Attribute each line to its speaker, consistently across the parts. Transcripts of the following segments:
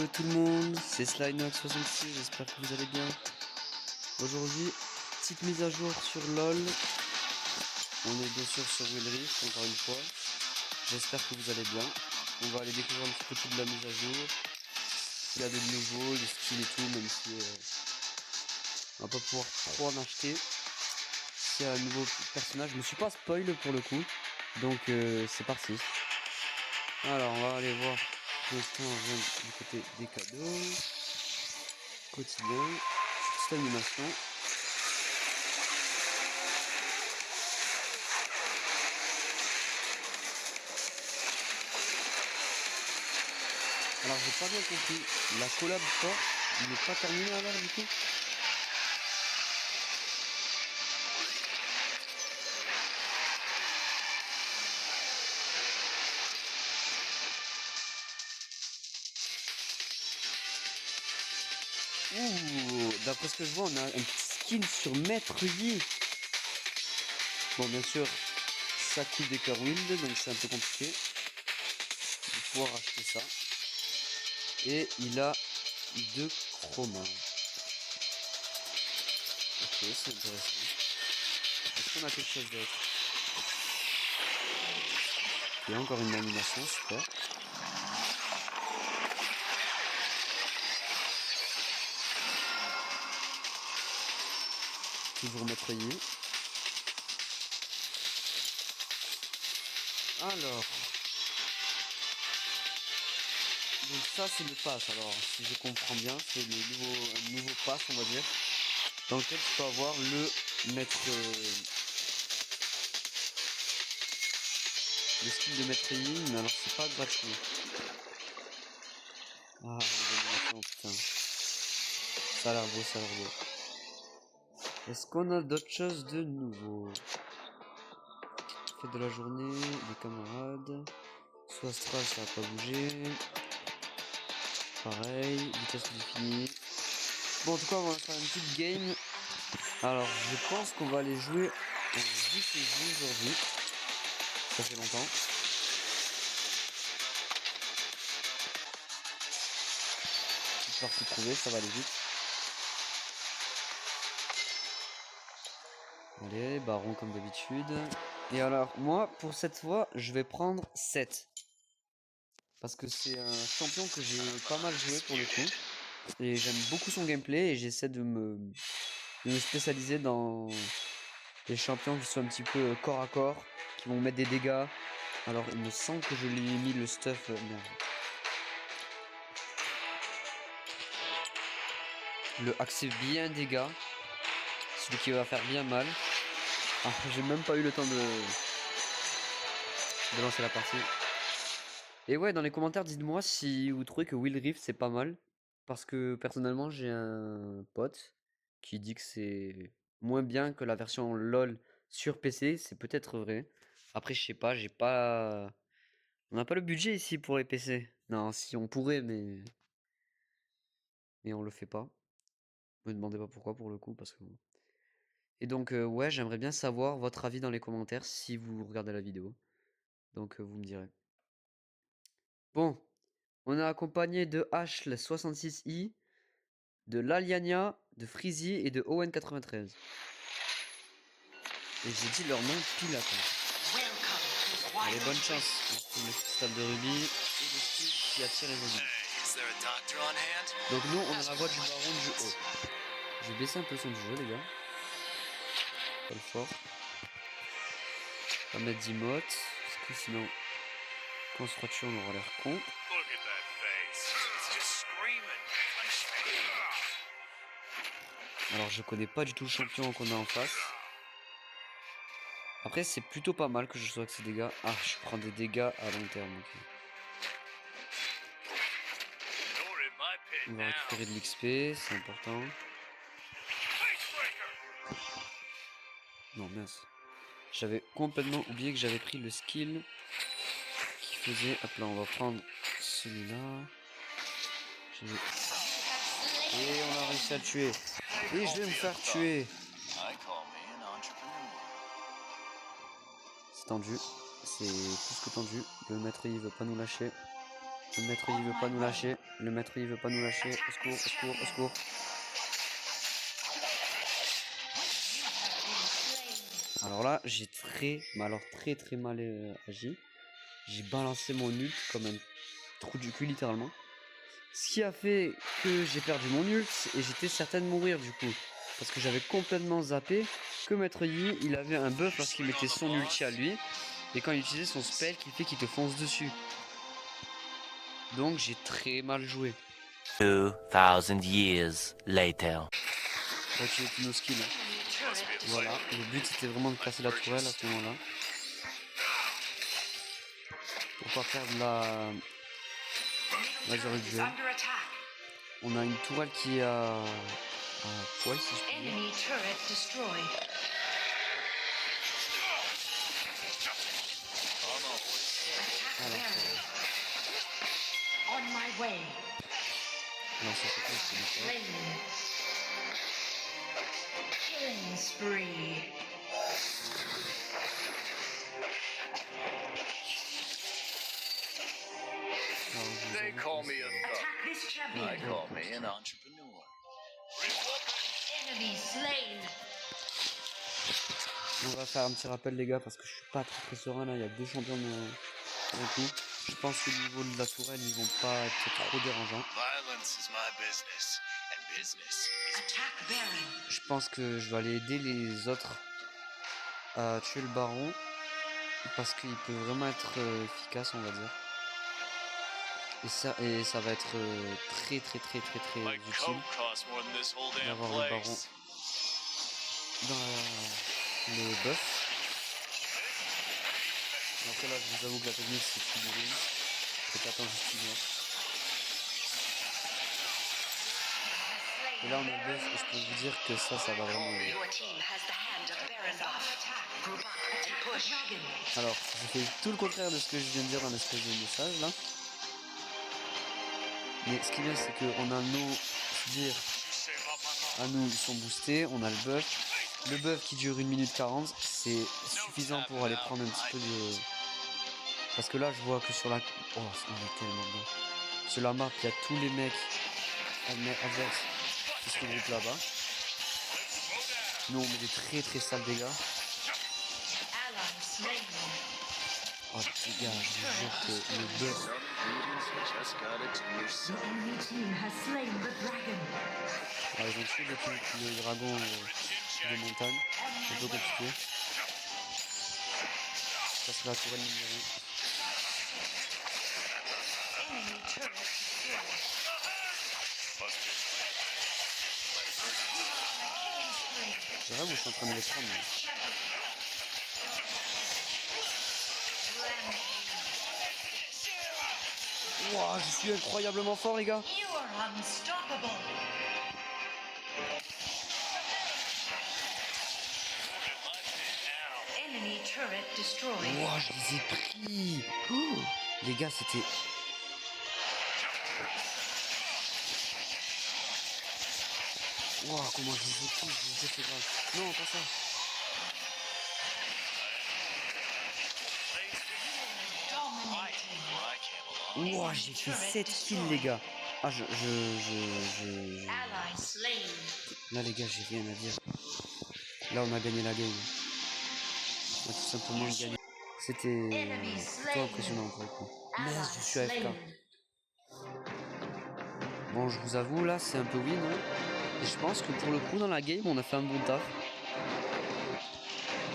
Speaker 1: Yo tout le monde, c'est Slynox66, j'espère que vous allez bien. Aujourd'hui, petite mise à jour sur LoL. On est bien sûr sur Will Rift, encore une fois. J'espère que vous allez bien. On va aller découvrir un petit peu toute la mise à jour. Il y a de nouveaux, les skins et tout, même si on va pas pouvoir trop en acheter. S'il y a un nouveau personnage, je me suis pas spoil pour le coup. Donc c'est parti. Alors on va aller voir. Pour l'instant on vient du côté des cadeaux. Quotidien. Petite animation. Alors j'ai pas bien compris, la collab forte, il n'est pas terminé alors du coup? Ouh, d'après ce que je vois, on a un petit skin sur Maître Yi. Bon, bien sûr, ça coûte des cœurs wild, donc c'est un peu compliqué de pouvoir acheter ça. Et il a 2 chromas. Ok, c'est intéressant. Est-ce qu'on a quelque chose d'autre? Il y a encore une animation, super. Toujours Maître Yi. Alors... Donc ça c'est le pass, alors si je comprends bien, c'est un nouveau pass on va dire, dans lequel tu peux avoir le skill de Maître Yi, mais alors c'est pas gratuit. Ah les animations, putain. Ça a l'air beau, ça a l'air beau. Est-ce qu'on a d'autres choses de nouveau? Fête de la journée, des camarades. Soit Astral, ça va pas bouger. Pareil, vitesse du fini. Bon en tout cas on va faire une petite game. Alors je pense qu'on va aller jouer en JCJ aujourd'hui. Ça fait longtemps. Petite partie trouvée, ça va aller vite. Allez, baron comme d'habitude. Et alors, moi, pour cette fois, je vais prendre 7. Parce que c'est un champion que j'ai pas mal joué pour le coup. Et j'aime beaucoup son gameplay et j'essaie de me spécialiser dans des champions qui sont un petit peu corps à corps, qui vont mettre des dégâts. Alors, il me semble que je lui ai mis le stuff... merde. Le accès bien dégâts. Celui qui va faire bien mal. Ah, j'ai même pas eu le temps de lancer la partie. Et ouais, dans les commentaires, dites-moi si vous trouvez que Will Rift c'est pas mal. Parce que personnellement, j'ai un pote qui dit que c'est moins bien que la version LoL sur PC. C'est peut-être vrai. Après, je sais pas, j'ai pas... On n'a pas le budget ici pour les PC. Non, si on pourrait, mais... Mais on le fait pas. Me demandez pas pourquoi pour le coup, parce que... Et donc, ouais, j'aimerais bien savoir votre avis dans les commentaires si vous regardez la vidéo. Donc, vous me direz. Bon, on est accompagné de Ashle66i, de Laliania, de Freezy et de Owen93. Et j'ai dit leur nom pile à temps. Allez, bonne chance. On retrouve le cristal de rubis et le skill qui attire les ennemis. Donc nous, on a la voix du baron du haut. Je vais baisser un peu le son du jeu, les gars. Pas le fort. On va mettre 10 mots, parce que sinon, quand on se fera tuer, on aura l'air con. Alors je connais pas du tout le champion qu'on a en face. Après c'est plutôt pas mal que je sois avec ces dégâts. Ah, je prends des dégâts à long terme. Okay. On va récupérer de l'XP, c'est important. Non mince. J'avais complètement oublié que j'avais pris le skill qui faisait... Hop là, on va prendre celui-là. Et on a réussi à le tuer. Et je vais me faire tuer. C'est tendu. C'est plus que tendu. Le maître il veut pas nous lâcher. Le maître il veut pas nous lâcher. Le maître il veut pas nous lâcher. Au secours, au secours, au secours. Alors là, j'ai très mal agi. J'ai balancé mon ult comme un trou du cul littéralement. Ce qui a fait que j'ai perdu mon ult et j'étais certain de mourir du coup. Parce que j'avais complètement zappé que Maître Yi, il avait un buff lorsqu'il mettait son ulti à lui. Et quand il utilisait son spell qui fait qu'il te fonce dessus. Donc j'ai très mal joué.
Speaker 2: 2000 years later.
Speaker 1: On va tuer tous nos skills. Voilà, le but c'était vraiment de casser la tourelle à ce moment-là. Pour pas perdre la durée de jeu. On a une tourelle qui est à poil si je puis dire. Non, ça fait pas, c'est des
Speaker 3: Killing spree.
Speaker 4: They call me a
Speaker 3: Attack
Speaker 4: thug.
Speaker 3: this champion.
Speaker 4: I call me an entrepreneur.
Speaker 3: Enemy slain.
Speaker 1: On va faire un petit rappel les gars parce que je suis pas très serein là, il y a deux champions d'un coup. Je pense qu'au niveau de la tourelle ils vont pas être trop dérangeants.
Speaker 4: Violence is my business, and business is
Speaker 3: Attack Baron.
Speaker 1: Je pense que je vais aller aider les autres à tuer le baron parce qu'il peut vraiment être efficace on va dire. Et ça va être très
Speaker 4: my
Speaker 1: utile
Speaker 4: coat costs more than this whole damn
Speaker 1: d'avoir le baron
Speaker 4: place.
Speaker 1: dans le buff. Après là je vous avoue que la technique c'est figurine. C'est attends juste une heure. Et là on a le buff et je peux vous dire que ça va vraiment aider.
Speaker 3: Your team has the hand of Baron buff. Group up and push.
Speaker 1: Alors je fais tout le contraire de ce que je viens de dire dans l'espèce de message là. Mais ce qui est bien c'est qu'on a nos sbires à nous ils sont boostés, on a le buff. Le buff qui dure 1 minute 40 c'est suffisant pour aller prendre un petit peu de... Parce que là je vois que sur la... Oh on est tellement bien. Sur la map il y a tous les mecs adverses qui se regroupent là-bas. Nous on met des très sales dégâts. Oh les gars je vous jure que le buff...
Speaker 4: Just gotta do yourself.
Speaker 3: Enemy team has slain the dragon.
Speaker 1: Ah, ils ont tué le dragon de montagne. C'est un peu compliqué. Ça c'est la tourelle numéro 1.
Speaker 3: Enemy turret destroyed.
Speaker 1: C'est vrai, moi je suis en train de les prendre. Wouah, je suis incroyablement fort les gars.
Speaker 3: You are unstoppable. Enemy turret destroyed.
Speaker 1: Wouah, je les ai pris. Oh, les gars, c'était... Wouah, comment je les ai pris, je les ai fait grave. Non, pas ça. Wouah, j'ai fait 7 kills les gars. Ah,
Speaker 3: Ally slain.
Speaker 1: Là les gars, j'ai rien à dire. Là, on a gagné la game. On a tout simplement gagné. C'était plutôt impressionnant pour le coup. Merde, je suis AFK. Bon, je vous avoue, là, c'est un peu win. Hein. Et je pense que pour le coup, dans la game, on a fait un bon taf.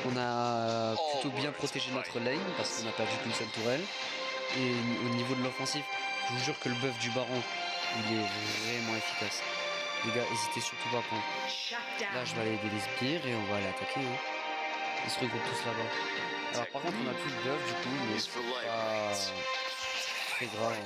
Speaker 1: On a plutôt bien protégé notre lane parce qu'on a perdu qu'une seule tourelle. Et au niveau de l'offensif, je vous jure que le buff du baron, il est vraiment efficace. Les gars, n'hésitez surtout pas à prendre. Là, je vais aller aider les sbires et on va aller attaquer. Hein. Ils se regroupent tous là-bas. Alors, par contre, on a plus de buff du coup, mais c'est pas très grave.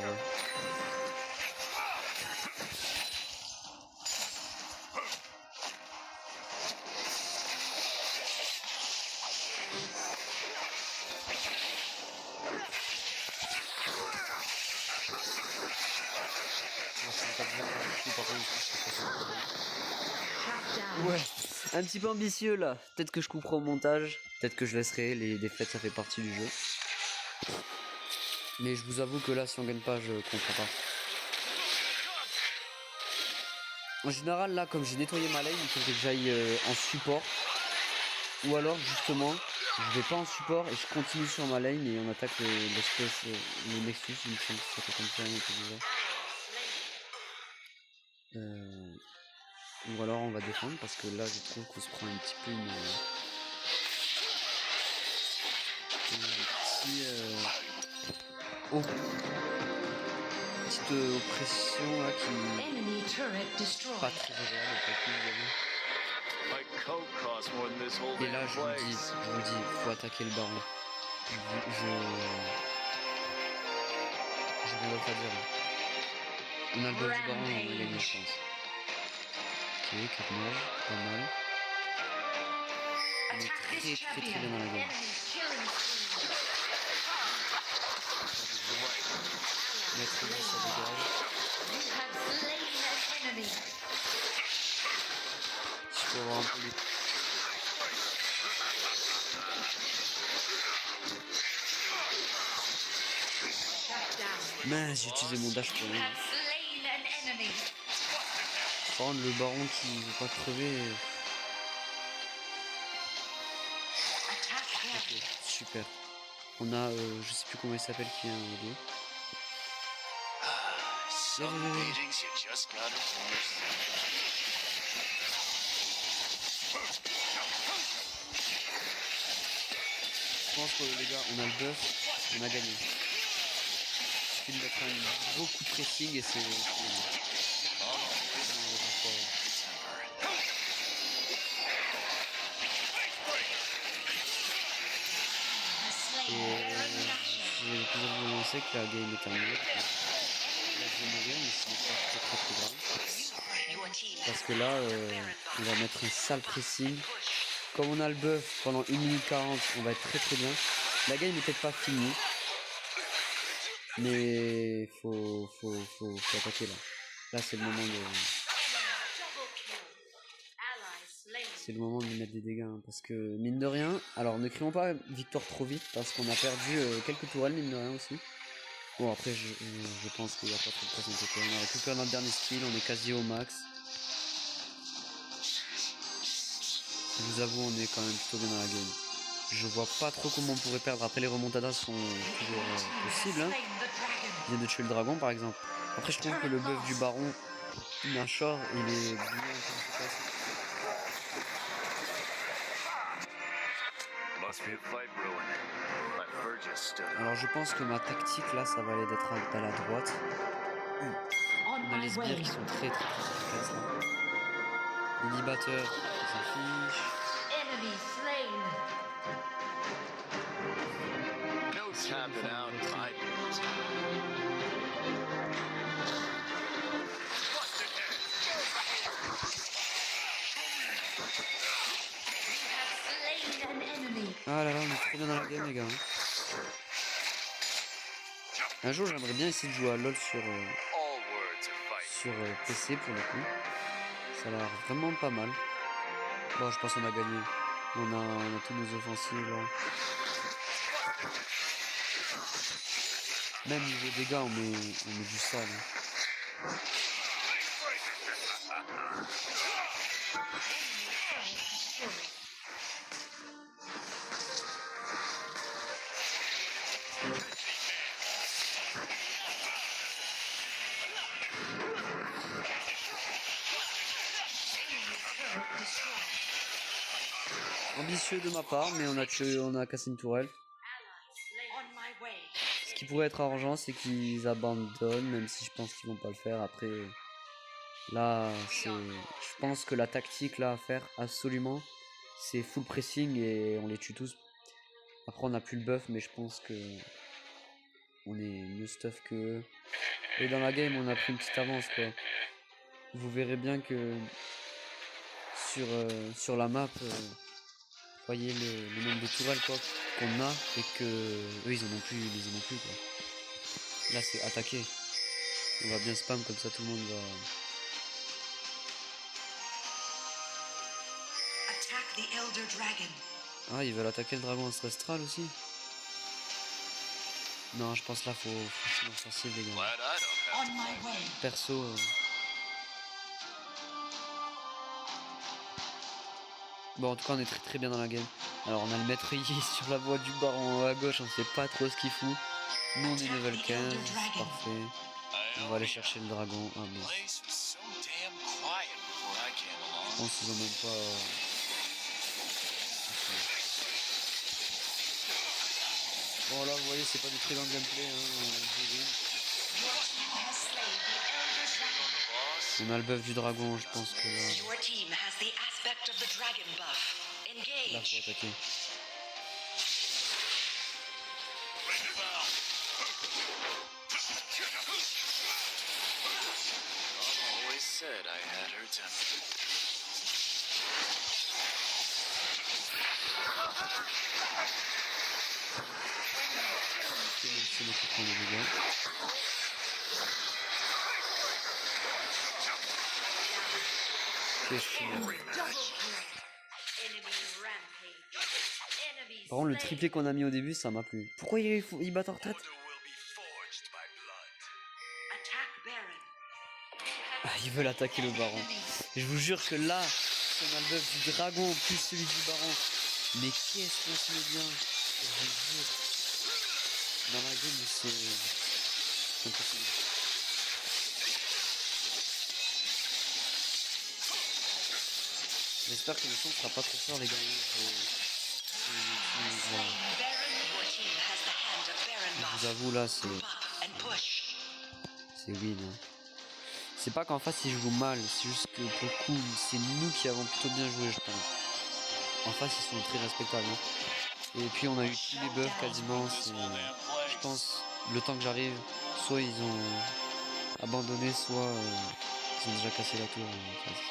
Speaker 1: Ouais. Ouais, un petit peu ambitieux là. Peut-être que je couperai au montage. Peut-être que je laisserai. Les défaites, ça fait partie du jeu. Mais je vous avoue que là, si on gagne pas, je comprends pas. En général, là, comme j'ai nettoyé ma lane, il faudrait que j'aille en support. Ou alors, justement, je vais pas en support et je continue sur ma lane et on attaque l'espèce, le Nexus, il me semble que ça fait comme ça, un peu bizarre. Ou alors on va défendre parce que là, je trouve qu'on se prend un petit peu une petit, oh, petite oppression là qui
Speaker 3: Enemy turret destroyed.
Speaker 1: pas très agréable pour le coup, vous avez.
Speaker 4: My coat costs more than this whole
Speaker 1: Et là,
Speaker 4: damn
Speaker 1: je vous
Speaker 4: place.
Speaker 1: dis, faut attaquer le baron. J'ai rien d'autre à dire là. On a le buff du baron, on a gagné, je pense. Ok, carnage, pas mal. On est
Speaker 3: Attack
Speaker 1: très
Speaker 3: this
Speaker 1: très
Speaker 3: champion.
Speaker 1: bien dans la game.
Speaker 3: Enemy killing spree.
Speaker 1: Mettre là, ça dégage.
Speaker 3: You have slain an enemy.
Speaker 1: Si je peux avoir un peu les...
Speaker 3: Shut down.
Speaker 1: Mince, j'ai utilisé mon dash pour
Speaker 3: You
Speaker 1: rien.
Speaker 3: have slain an enemy.
Speaker 1: Par contre, le baron qui veut pas crever...
Speaker 3: Attack
Speaker 1: Ok,
Speaker 3: them.
Speaker 1: super. On a, je sais plus comment il s'appelle qui est un dos.
Speaker 4: Some meetings you just gotta understand.
Speaker 1: Je pense que les gars, on a le buff, on a gagné. Il suffit de mettre un beaucoup de pressing et c'est... Et j'ai le plaisir de vous annoncer que la game est terminée. Là, je vais mourir, mais ce n'est pas très grave.
Speaker 3: Your team
Speaker 1: Parce que là, on va mettre un sale pressing. Comme on a le buff pendant 1 minute 40, on va être très bien. La game n'est peut-être pas finie. Mais faut attaquer là. Là, c'est le moment de... C'est le moment de mettre des dégâts. Hein, parce que, mine de rien... Alors, ne crions pas victoire trop vite. Parce qu'on a perdu quelques tourelles, mine de rien aussi. Bon, après, je pense qu'il n'y a pas trop de pression. On a récupéré notre dernier skill. On est quasi au max. Je vous avoue, on est quand même plutôt bien dans la game. Je vois pas trop comment on pourrait perdre. Après, les remontadas sont toujours possibles. Hein. Il vient de tuer le dragon, par exemple. Après, je trouve que le buff du baron Nashor, il est bien efficace.
Speaker 4: Must be a fight brewing. My fur just stood up.
Speaker 1: Alors, je pense que ma tactique, là, ça va aller d'être d'aller à droite.
Speaker 3: On
Speaker 1: On a
Speaker 3: my
Speaker 1: les sbires
Speaker 3: way.
Speaker 1: qui sont très efficaces, là. L'inhibiteur, on s'en fiche.
Speaker 3: Enemy slain.
Speaker 4: No tapping out my boots.
Speaker 3: You have slain an enemy.
Speaker 1: Ah là là, on est trop bien dans la game, les gars. Hein. Un jour, j'aimerais bien essayer de jouer à LoL sur...
Speaker 4: All words are fight.
Speaker 1: sur PC pour le coup. Ça a l'air vraiment pas mal. Bon, je pense qu'on a gagné. On a tous nos offensives là. Même niveau dégâts, on met du sale. Hein. Ambitieux de ma part, mais on a cassé une tourelle.
Speaker 3: On my way.
Speaker 1: Ce qui pourrait être arrangeant, c'est qu'ils abandonnent, même si je pense qu'ils vont pas le faire. Après, là, je pense que la tactique là à faire absolument, c'est full pressing et on les tue tous. Après, on n'a plus le buff, mais je pense que on est mieux stuff que eux. Et dans la game, on a pris une petite avance quoi. Vous verrez bien que sur la map, voyez le nombre de tourelles quoi qu'on a et que eux ils en ont plus quoi. Là c'est attaquer. On va bien spam comme ça tout le monde va.
Speaker 3: Attack the Elder Dragon.
Speaker 1: Ah ils veulent attaquer le dragon ancestral aussi. Non, je pense là faut forcément sensible les gars.
Speaker 4: Glad I don't have
Speaker 3: On my way.
Speaker 1: Perso. Bon, en tout cas, on est très bien dans la game. Alors, on a le maître Yi sur la voie du baron à gauche, on sait pas trop ce qu'il fout. Nous, on est level 15, parfait. On va aller chercher le dragon. Ah, mais
Speaker 4: The place was so damn quiet before I came
Speaker 1: je
Speaker 4: along.
Speaker 1: pense qu'ils ont même pas. Bon, là, vous voyez, c'est pas du très grand gameplay. Hein.
Speaker 3: Your team has slain the elder dragon.
Speaker 4: Boss,
Speaker 1: On a le buff du dragon, je pense que là.
Speaker 3: Your team has the aspect of the dragon buff.
Speaker 1: Là, faut
Speaker 3: Engage.
Speaker 1: attaquer.
Speaker 4: Mom always said I had her temper.
Speaker 1: C'est même si on prend les dégâts. Ok, je suis mort.
Speaker 3: Double kill. Enemy rampage. Enemy
Speaker 1: Par contre, le
Speaker 3: slain.
Speaker 1: triplé qu'on a mis au début, ça m'a plu. Pourquoi il bat en retraite?
Speaker 4: Order will be forged by blood.
Speaker 3: Attack Baron.
Speaker 1: Ah, il veut l'attaquer le baron. Je vous jure que là, si on a le buff du dragon plus celui du baron, mais qu'est-ce qu'on se met bien? Je vous jure. Dans la game, c'est impossible. J'espère que le son sera pas trop fort les gars. Voilà.
Speaker 3: Baron, your team has the hand of Baron
Speaker 1: Je
Speaker 3: buff.
Speaker 1: vous avoue là, c'est
Speaker 3: Group up and push.
Speaker 1: win. Hein. C'est pas qu'en face ils jouent mal, c'est juste que pour le coup, c'est nous qui avons plutôt bien joué, je pense. En face, ils sont très respectables. Hein. Et puis on a eu tous les buffs quasiment. Je pense, le temps que j'arrive, soit ils ont abandonné, soit ils ont déjà cassé la tour en face.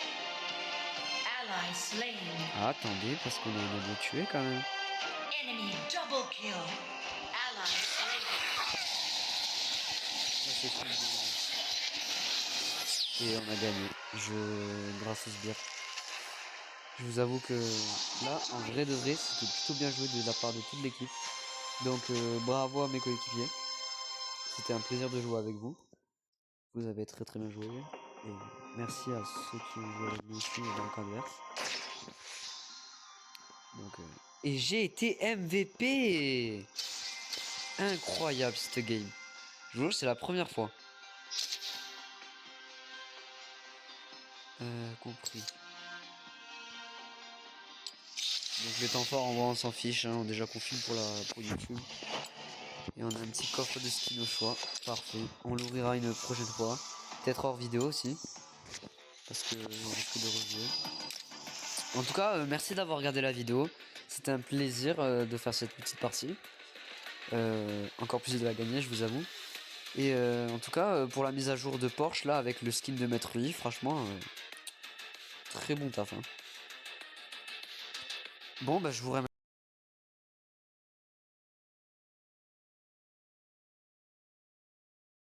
Speaker 3: Ally slain.
Speaker 1: Ah, attendez, parce qu'on a une abo tuée quand même.
Speaker 3: Enemy double kill. Ally slain.
Speaker 1: Ça, c'est cool. Et on a gagné. Grâce au sbire. Je vous avoue que là, en vrai de vrai, c'était plutôt bien joué de la part de toute l'équipe. Donc bravo à mes coéquipiers. C'était un plaisir de jouer avec vous. Vous avez très bien joué. Et merci à ceux qui ont joué avec nous aussi dans le camp adverse. Donc, et j'ai été MVP. Incroyable cette game. Je vous jure, c'est la première fois. Compris. Donc les temps forts en vrai on s'en fiche, hein. Déjà qu'on filme pour YouTube. Et on a un petit coffre de skin au choix. Parfait. On l'ouvrira une prochaine fois. Peut-être hors vidéo aussi. Parce que on risque de rejouer. En tout cas, merci d'avoir regardé la vidéo. C'était un plaisir de faire cette petite partie. Encore plus de la gagner, je vous avoue. Et en tout cas, pour la mise à jour de Porsche, là, avec le skin de Maître Yi, franchement, très bon taf. Hein. Bon, bah je vous remercie.